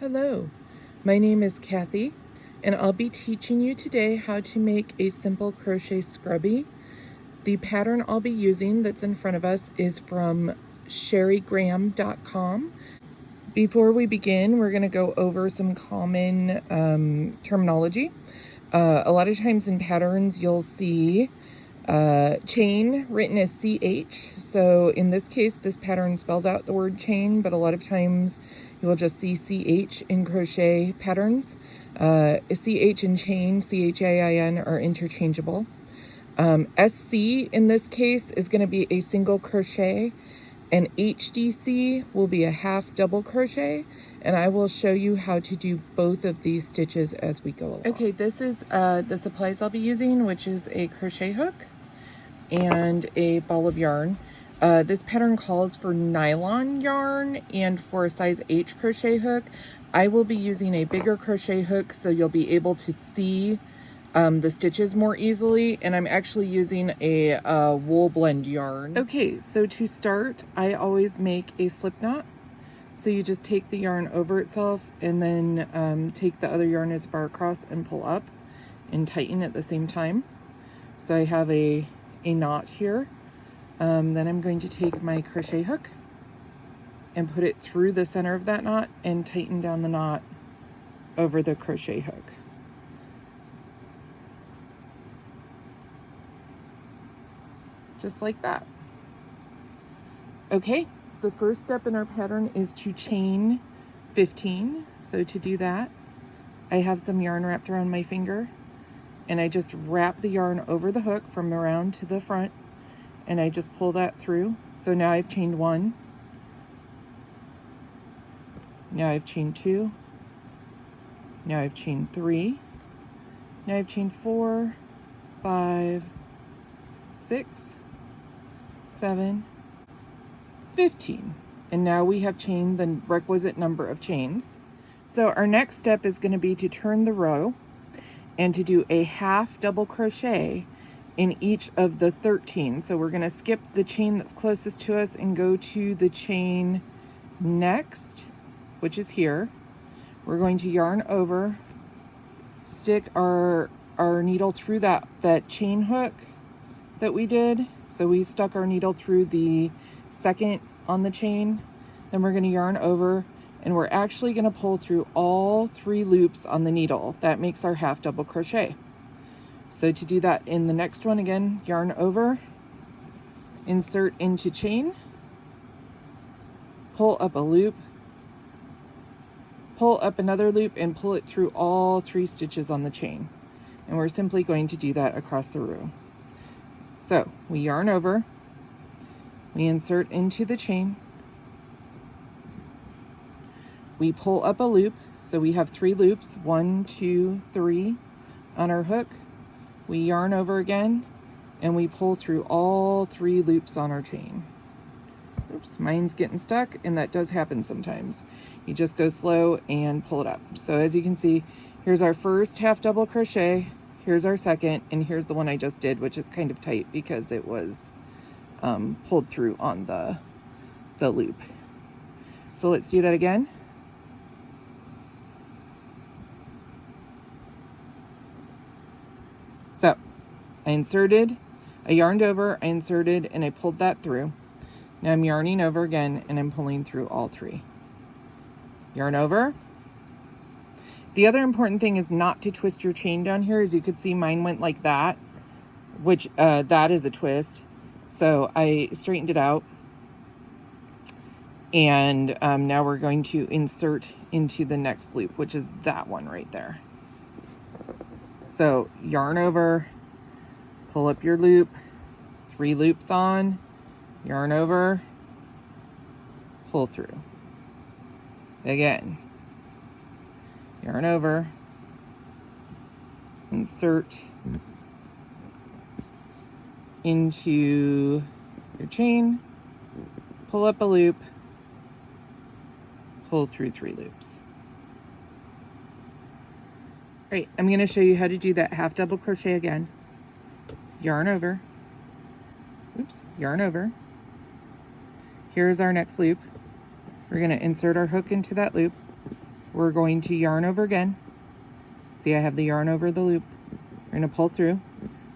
Hello, my name is Kathy, and I'll be teaching you today how to make a simple crochet scrubbie. The pattern I'll be using that's in front of us is from sherrygraham.com. Before we begin, we're going to go over some common terminology. A lot of times in patterns you'll see chain written as CH. So in this case, this pattern spells out the word chain, but a lot of times you will just see CH in crochet patterns. CH and chain, CHAIN, are interchangeable. SC in this case is going to be a single crochet, and HDC will be a half double crochet, and I will show you how to do both of these stitches as we go along. Okay, this is the supplies I'll be using, which is a crochet hook and a ball of yarn. This pattern calls for nylon yarn and for a size H crochet hook. I will be using a bigger crochet hook so you'll be able to see the stitches more easily, and I'm actually using a wool blend yarn. Okay, so to start, I always make a slip knot. So you just take the yarn over itself and then take the other yarn as far across and pull up and tighten at the same time. So I have a knot here. Then I'm going to take my crochet hook and put it through the center of that knot and tighten down the knot over the crochet hook. Just like that. Okay, the first step in our pattern is to chain 15. So to do that, I have some yarn wrapped around my finger, and I just wrap the yarn over the hook from around to the front, and I just pull that through. So now I've chained 1. Now I've chained 2. Now I've chained 3. Now I've chained 4, 5, 6, 7, 15. And now we have chained the requisite number of chains. So our next step is going to be to turn the row and to do a half double crochet in each of the 13. So we're going to skip the chain that's closest to us and go to the chain next, which is here. We're going to yarn over, stick our needle through that chain hook that we did. So we stuck our needle through the second on the chain. Then we're going to yarn over, and we're actually going to pull through all 3 loops on the needle. That makes our half double crochet. So to do that in the next one, again, yarn over, insert into chain, pull up a loop, pull up another loop, and pull it through all 3 stitches on the chain. And we're simply going to do that across the row. So we yarn over, we insert into the chain, we pull up a loop, so we have 3 loops, 1, 2, 3 on our hook. We yarn over again, and we pull through all 3 loops on our chain. Oops, mine's getting stuck, and that does happen sometimes. You just go slow and pull it up. So as you can see, here's our first half double crochet, here's our second, and here's the one I just did, which is kind of tight because it was pulled through on the loop. So let's do that again. So I inserted, I yarned over, I inserted, and I pulled that through. Now I'm yarning over again, and I'm pulling through all 3. Yarn over. The other important thing is not to twist your chain down here. As you could see, mine went like that, which that is a twist. So I straightened it out. And now we're going to insert into the next loop, which is that one right there. So yarn over, pull up your loop, 3 loops on, yarn over, pull through. Again, yarn over, insert into your chain, pull up a loop, pull through 3 loops. Great, I'm going to show you how to do that half double crochet again. Yarn over, oops, yarn over. Here's our next loop. We're going to insert our hook into that loop, we're going to yarn over again. See, I have the yarn over the loop. We're going to pull through.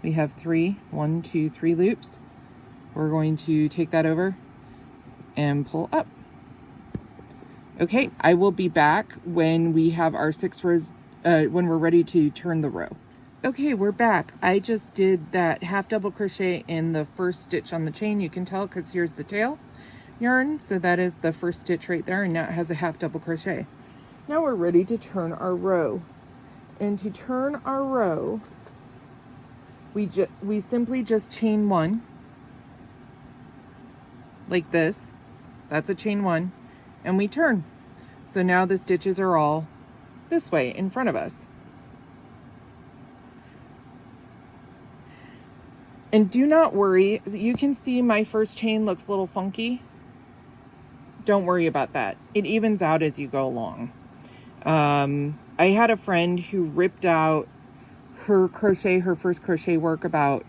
We have 3 loops. We're going to take that over and pull up. Okay, I will be back when we have our 6 rows, when we're ready to turn the row. Okay, we're back. I just did that half double crochet in the first stitch on the chain. You can tell because here's the tail yarn. So that is the first stitch right there, and now it has a half double crochet. Now we're ready to turn our row. And to turn our row, we simply just chain 1 like this. That's a chain 1, and we turn. So now the stitches are all this way in front of us. And do not worry, you can see my first chain looks a little funky. Don't worry about that. It evens out as you go along. I had a friend who ripped out her first crochet work about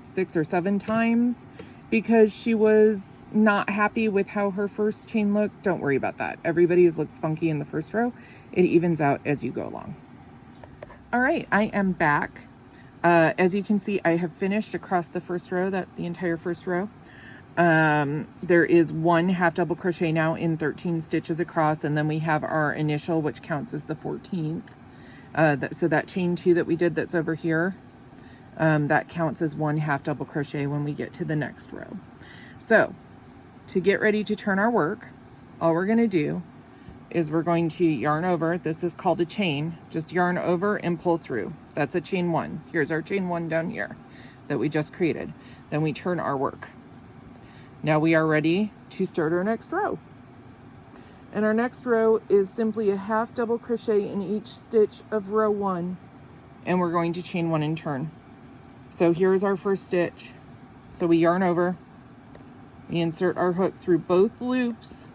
6 or 7 times because she was not happy with how her first chain looked. Don't worry about that. Everybody's looks funky in the first row. It evens out as you go along. All right, I am back. As you can see, I have finished across the first row. That's the entire first row. There is 1 half double crochet now in 13 stitches across, and then we have our initial, which counts as the 14th. So that chain 2 that we did that's over here, that counts as 1 half double crochet when we get to the next row. So to get ready to turn our work, all we're going to do is we're going to yarn over. This is called a chain. Just yarn over and pull through. That's a chain 1. Here's our chain 1 down here that we just created. Then we turn our work. Now we are ready to start our next row. And our next row is simply a half double crochet in each stitch of row 1, and we're going to chain 1 and turn. So here's our first stitch. So we yarn over, we insert our hook through both loops.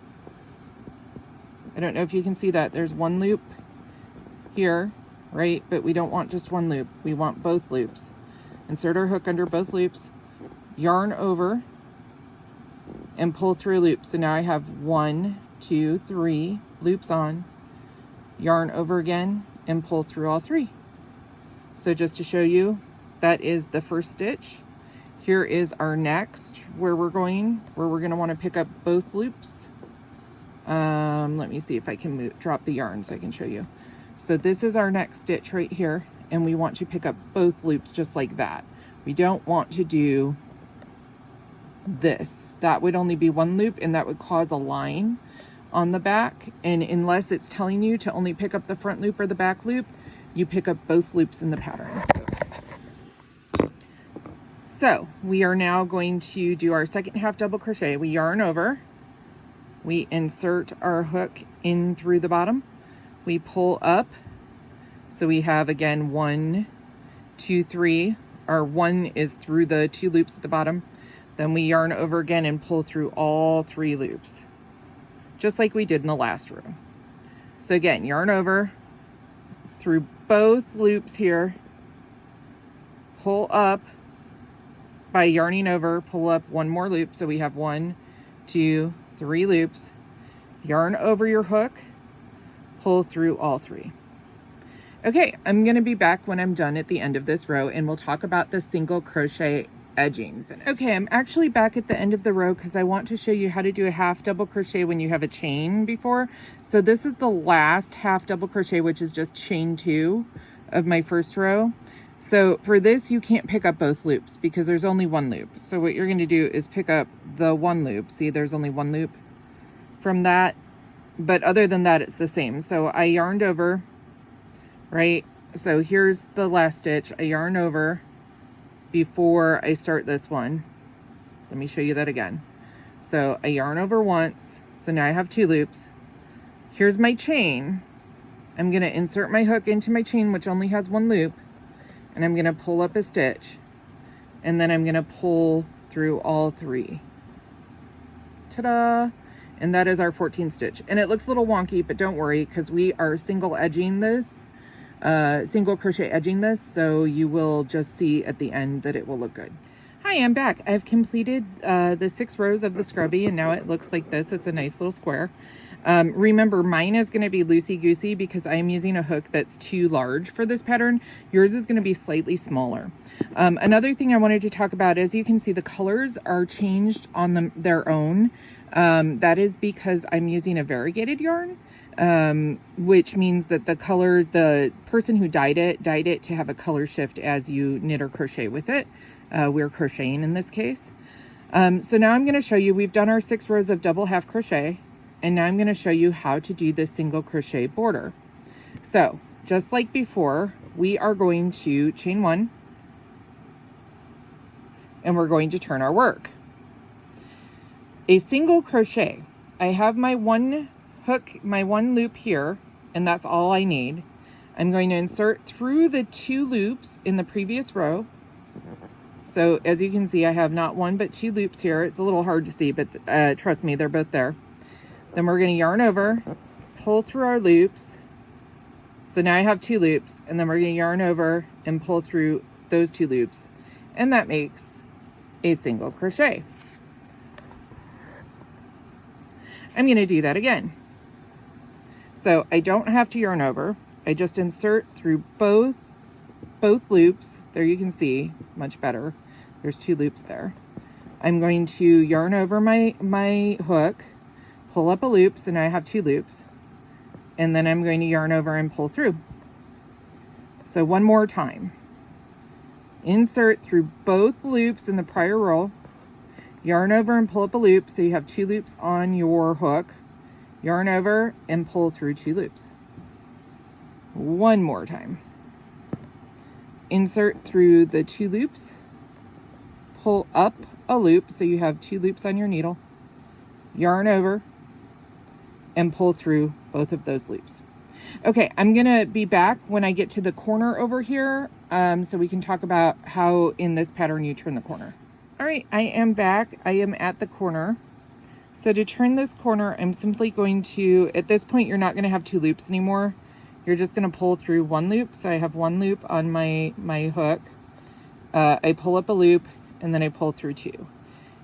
I don't know if you can see that. There's 1 loop here, right? But we don't want just 1 loop. We want both loops. Insert our hook under both loops, yarn over, and pull through a loop. So now I have 1, 2, 3 loops on, yarn over again, and pull through all 3. So just to show you, that is the first stitch. Here is our next, where we're going to want to pick up both loops. Let me see if I can drop the yarn so I can show you. So this is our next stitch right here, and we want to pick up both loops just like that. We don't want to do this. That would only be 1 loop, and that would cause a line on the back. And unless it's telling you to only pick up the front loop or the back loop, you pick up both loops in the pattern. So we are now going to do our second half double crochet. We yarn over, we insert our hook in through the bottom, we pull up. So we have again 1, 2, 3. Our 1 is through the 2 loops at the bottom. Then we yarn over again and pull through all 3 loops, just like we did in the last row. So again, yarn over through both loops here, pull up by yarning over, pull up 1 more loop. So we have 1, 2, 3 loops, yarn over your hook, pull through all 3. Okay, I'm going to be back when I'm done at the end of this row, and we'll talk about the single crochet edging finish. Okay, I'm actually back at the end of the row because I want to show you how to do a half double crochet when you have a chain before. So this is the last half double crochet, which is just chain 2 of my first row. So for this, you can't pick up both loops because there's only 1 loop. So what you're going to do is pick up the 1 loop. See, there's only 1 loop from that, but other than that, it's the same. So I yarned over, right? So here's the last stitch. I yarn over before I start this one. Let me show you that again. So I yarn over once. So now I have 2 loops. Here's my chain. I'm going to insert my hook into my chain, which only has 1 loop, and I'm going to pull up a stitch, and then I'm going to pull through all 3. Ta-da! And that is our 14th stitch. And it looks a little wonky, but don't worry, because we are single edging this, single crochet edging this, so you will just see at the end that it will look good. Hi, I'm back. I've completed the 6 rows of the scrubbie, and now it looks like this. It's a nice little square. Remember, mine is going to be loosey-goosey because I am using a hook that's too large for this pattern. Yours is going to be slightly smaller. Another thing I wanted to talk about, as you can see, the colors are changed on their own. That is because I'm using a variegated yarn, which means that the person who dyed it to have a color shift as you knit or crochet with it. We're crocheting in this case. So now I'm going to show you, we've done our 6 rows of double half crochet, and now I'm going to show you how to do this single crochet border. So just like before, we are going to chain 1, and we're going to turn our work. A single crochet. I have my one hook, my one loop here, and that's all I need. I'm going to insert through the 2 loops in the previous row. So as you can see, I have not 1 but 2 loops here. It's a little hard to see, but trust me, they're both there. Then we're going to yarn over, pull through our loops. So now I have 2 loops, and then we're going to yarn over and pull through those 2 loops, and that makes a single crochet. I'm going to do that again. So I don't have to yarn over. I just insert through both loops. There you can see much better. There's 2 loops there. I'm going to yarn over my hook, pull up a loop, so now I have 2 loops, and then I'm going to yarn over and pull through. So one more time. Insert through both loops in the prior row, yarn over and pull up a loop, so you have 2 loops on your hook, yarn over and pull through 2 loops. One more time. Insert through the 2 loops, pull up a loop, so you have 2 loops on your needle, yarn over and pull through both of those loops. Okay, I'm gonna be back when I get to the corner over here, so we can talk about how in this pattern you turn the corner. All right, I am back. I am at the corner. So to turn this corner, I'm simply going to, at this point, you're not gonna have 2 loops anymore. You're just gonna pull through 1 loop. So I have 1 loop on my hook. I pull up a loop, and then I pull through 2.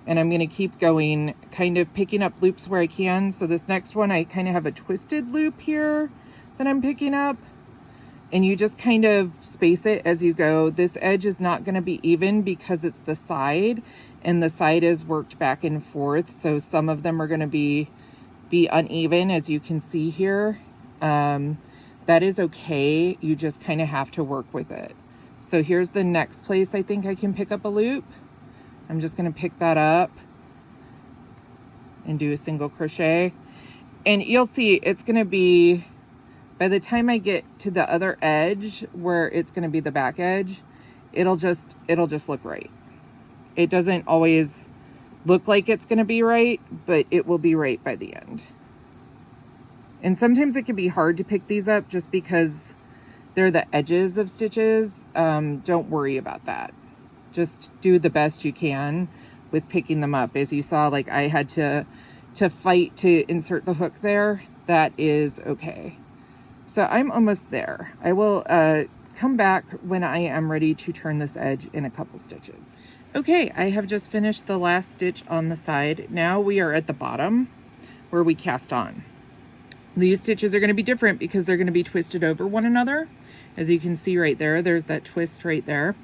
And I'm gonna keep going, kind of picking up loops where I can. So this next one, I kind of have a twisted loop here that I'm picking up. And you just kind of space it as you go. This edge is not gonna be even because it's the side, and the side is worked back and forth. So some of them are gonna be uneven, as you can see here. That is okay. You just kind of have to work with it. So here's the next place I think I can pick up a loop. I'm just going to pick that up and do a single crochet. And you'll see it's going to be, by the time I get to the other edge where it's going to be the back edge, it'll just look right. It doesn't always look like it's going to be right, but it will be right by the end. And sometimes it can be hard to pick these up just because they're the edges of stitches. Don't worry about that. Just do the best you can with picking them up. As you saw, like I had to fight to insert the hook there. That is okay. So I'm almost there. I will come back when I am ready to turn this edge in a couple stitches. Okay, I have just finished the last stitch on the side. Now we are at the bottom where we cast on. These stitches are going to be different because they're going to be twisted over one another. As you can see right there, there's that twist right there.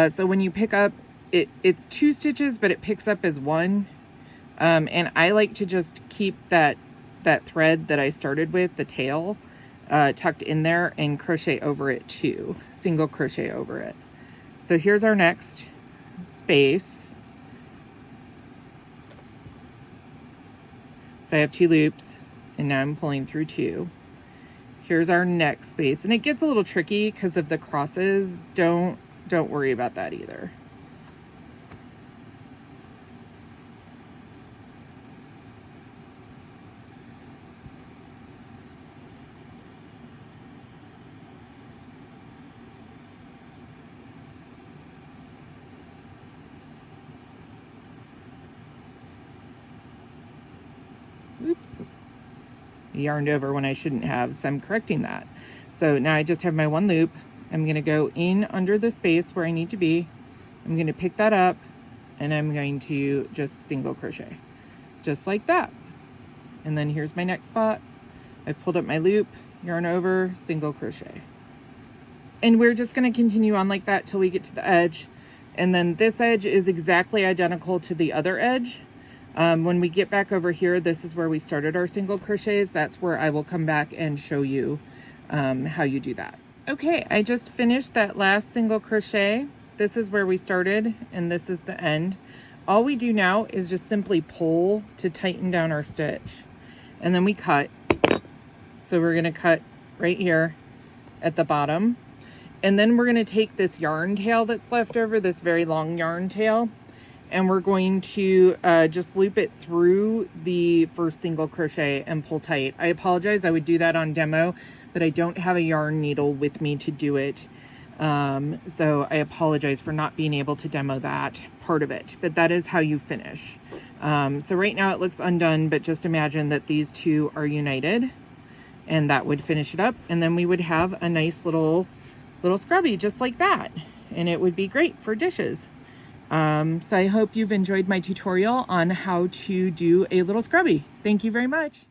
So when you pick up, it's 2 stitches, but it picks up as 1. And I like to just keep that thread that I started with, the tail, tucked in there and crochet over it too. Single crochet over it. So here's our next space. So I have 2 loops, and now I'm pulling through 2. Here's our next space, and it gets a little tricky because of the crosses. Don't worry about that either. Oops. Yarned over when I shouldn't have, so I'm correcting that. So now I just have my 1 loop. I'm going to go in under the space where I need to be. I'm going to pick that up, and I'm going to just single crochet just like that. and then here's my next spot. I've pulled up my loop, yarn over, single crochet. And we're just going to continue on like that till we get to the edge. And then this edge is exactly identical to the other edge. When we get back over here, this is where we started our single crochets. That's where I will come back and show you how you do that. Okay, I just finished that last single crochet. This is where we started, and this is the end. All we do now is just simply pull to tighten down our stitch, and then we cut. So we're gonna cut right here at the bottom, and then we're gonna take this yarn tail that's left over, this very long yarn tail, and we're going to just loop it through the first single crochet and pull tight. I apologize, I would do that on demo, but I don't have a yarn needle with me to do it. So I apologize for not being able to demo that part of it, but that is how you finish. So right now it looks undone, but just imagine that these two are united, and that would finish it up. And then we would have a nice little scrubby just like that. And it would be great for dishes. So I hope you've enjoyed my tutorial on how to do a little scrubby. Thank you very much.